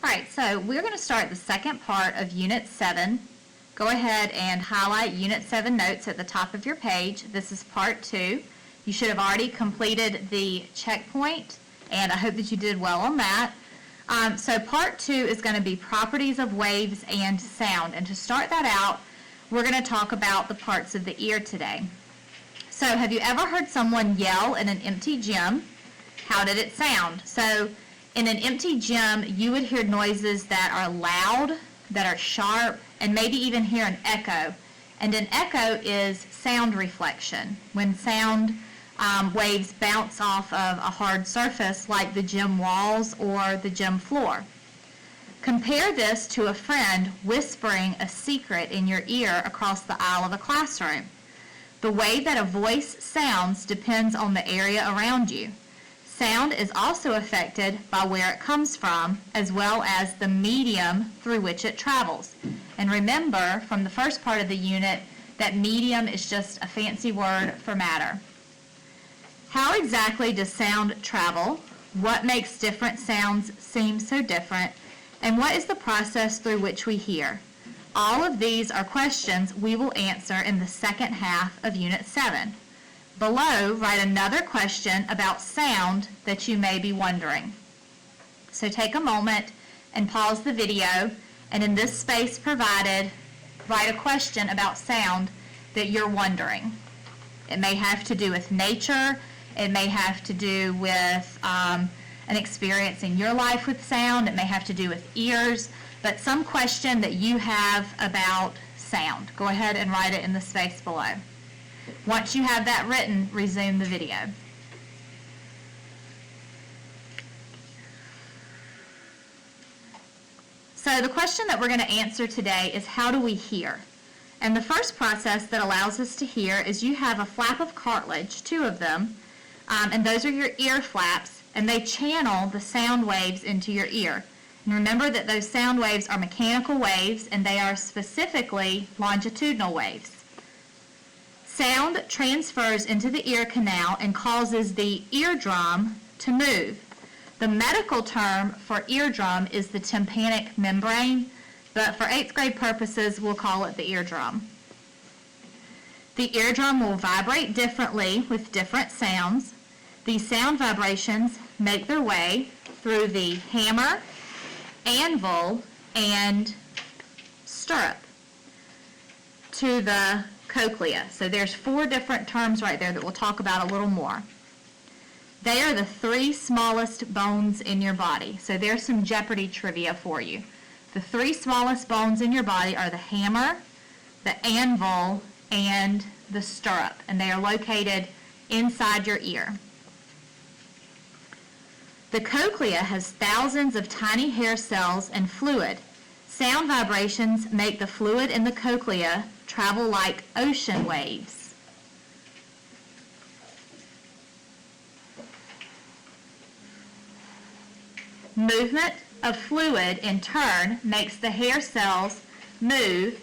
All right, so we're going to start the second part of Unit 7. Go ahead and highlight Unit 7 notes at the top of your page. This is Part 2. You should have already completed the checkpoint, and I hope that you did well on that. So Part 2 is going to be properties of waves and sound. And to start that out, we're going to talk about the parts of the ear today. So have you ever heard someone yell in an empty gym? How did it sound? So in an empty gym, you would hear noises that are loud, that are sharp, and maybe even hear an echo. And an echo is sound reflection. When sound waves bounce off of a hard surface like the gym walls or the gym floor. Compare this to a friend whispering a secret in your ear across the aisle of a classroom. The way that a voice sounds depends on the area around you. Sound is also affected by where it comes from, as well as the medium through which it travels. And remember from the first part of the unit that medium is just a fancy word for matter. How exactly does sound travel? What makes different sounds seem so different? And what is the process through which we hear? All of these are questions we will answer in the second half of Unit 7. Below, write another question about sound that you may be wondering. So take a moment and pause the video, and in this space provided, write a question about sound that you're wondering. It may have to do with nature. It may have to do with an experience in your life with sound. It may have to do with ears, but some question that you have about sound. Go ahead and write it in the space below. Once you have that written, resume the video. So the question that we're going to answer today is, how do we hear? And the first process that allows us to hear is you have a flap of cartilage, 2 of them, and those are your ear flaps, and they channel the sound waves into your ear. And remember that those sound waves are mechanical waves, and they are specifically longitudinal waves. Sound transfers into the ear canal and causes the eardrum to move. The medical term for eardrum is the tympanic membrane, but for 8th grade purposes, we'll call it the eardrum. The eardrum will vibrate differently with different sounds. These sound vibrations make their way through the hammer, anvil, and stirrup to the cochlea. So there's 4 different terms right there that we'll talk about a little more. They are the 3 smallest bones in your body. So there's some Jeopardy trivia for you. The 3 smallest bones in your body are the hammer, the anvil, and the stirrup, and they are located inside your ear. The cochlea has thousands of tiny hair cells and fluid. Sound vibrations make the fluid in the cochlea travel like ocean waves. Movement of fluid in turn makes the hair cells move,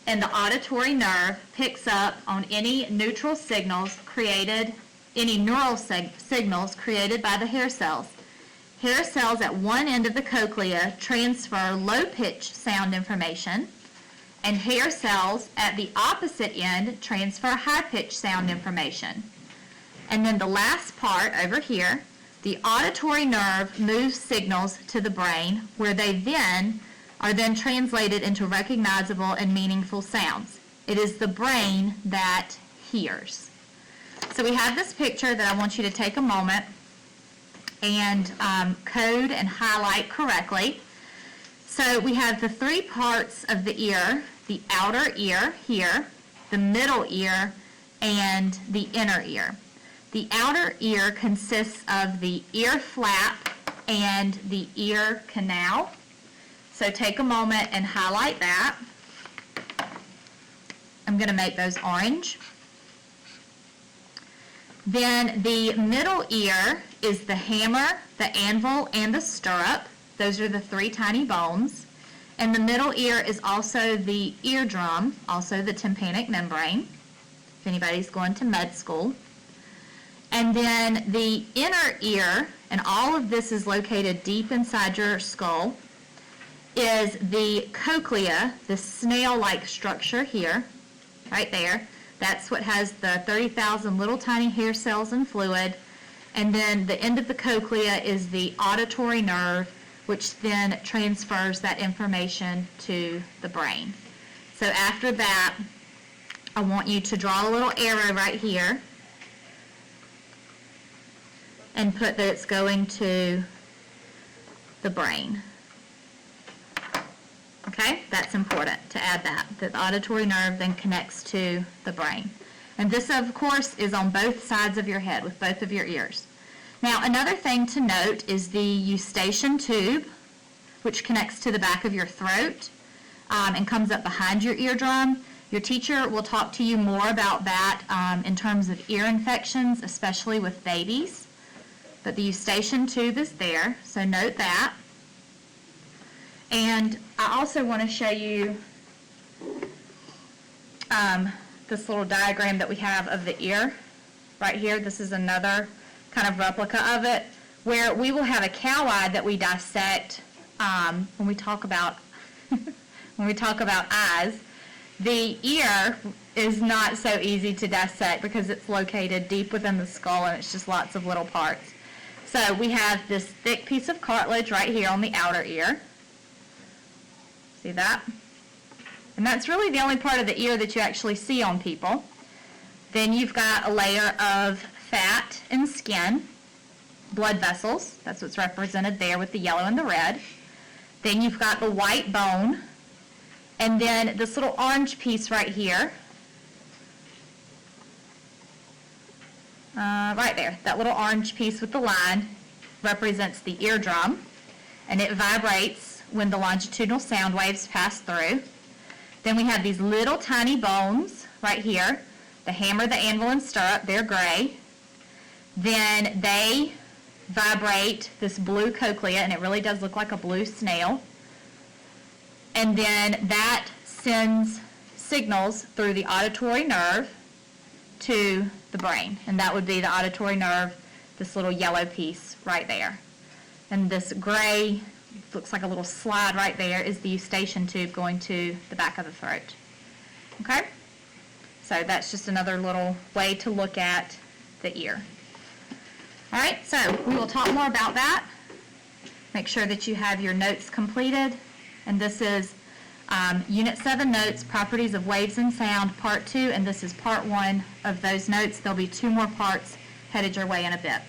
and the auditory nerve picks up on any neural signals created by the hair cells. Hair cells at one end of the cochlea transfer low-pitch sound information, and hair cells at the opposite end transfer high-pitched sound information. And then the last part over here, the auditory nerve moves signals to the brain, where they are then translated into recognizable and meaningful sounds. It is the brain that hears. So we have this picture that I want you to take a moment and code and highlight correctly. So we have the 3 parts of the ear: the outer ear here, the middle ear, and the inner ear. The outer ear consists of the ear flap and the ear canal. So take a moment and highlight that. I'm going to make those orange. Then the middle ear is the hammer, the anvil, and the stirrup. Those are the 3 tiny bones. And the middle ear is also the eardrum, also the tympanic membrane, if anybody's going to med school. And then the inner ear, and all of this is located deep inside your skull. is the cochlea, the snail-like structure here, right there. That's what has the 30,000 little tiny hair cells and fluid. And then the end of the cochlea is the auditory nerve, which then transfers that information to the brain. So after that, I want you to draw a little arrow right here and put that it's going to the brain. Okay, that's important to add that. The auditory nerve then connects to the brain. And this, of course, is on both sides of your head with both of your ears. Now, another thing to note is the eustachian tube, which connects to the back of your throat and comes up behind your eardrum. Your teacher will talk to you more about that in terms of ear infections, especially with babies. But the eustachian tube is there, so note that. And I also want to show you this little diagram that we have of the ear right here. This is another kind of replica of it, where we will have a cow eye that we dissect when we talk about eyes. The ear is not so easy to dissect because it's located deep within the skull and it's just lots of little parts. So we have this thick piece of cartilage right here on the outer ear. See that? And that's really the only part of the ear that you actually see on people. Then you've got a layer of fat and skin, blood vessels. That's what's represented there with the yellow and the red. Then you've got the white bone. And then this little orange piece right here. Right there, that little orange piece with the line represents the eardrum, and it vibrates when the longitudinal sound waves pass through. Then we have these little tiny bones right here, the hammer, the anvil, and stirrup. They're gray. Then they vibrate this blue cochlea, and it really does look like a blue snail. And then that sends signals through the auditory nerve to the brain, and that would be the auditory nerve, this little yellow piece right there. And this gray, looks like a little slide right there, is the eustachian tube going to the back of the throat. Okay? So that's just another little way to look at the ear. All right, so we will talk more about that. Make sure that you have your notes completed. And this is Unit 7 Notes, Properties of Waves and Sound, Part 2, and this is Part 1 of those notes. There'll be 2 more parts headed your way in a bit.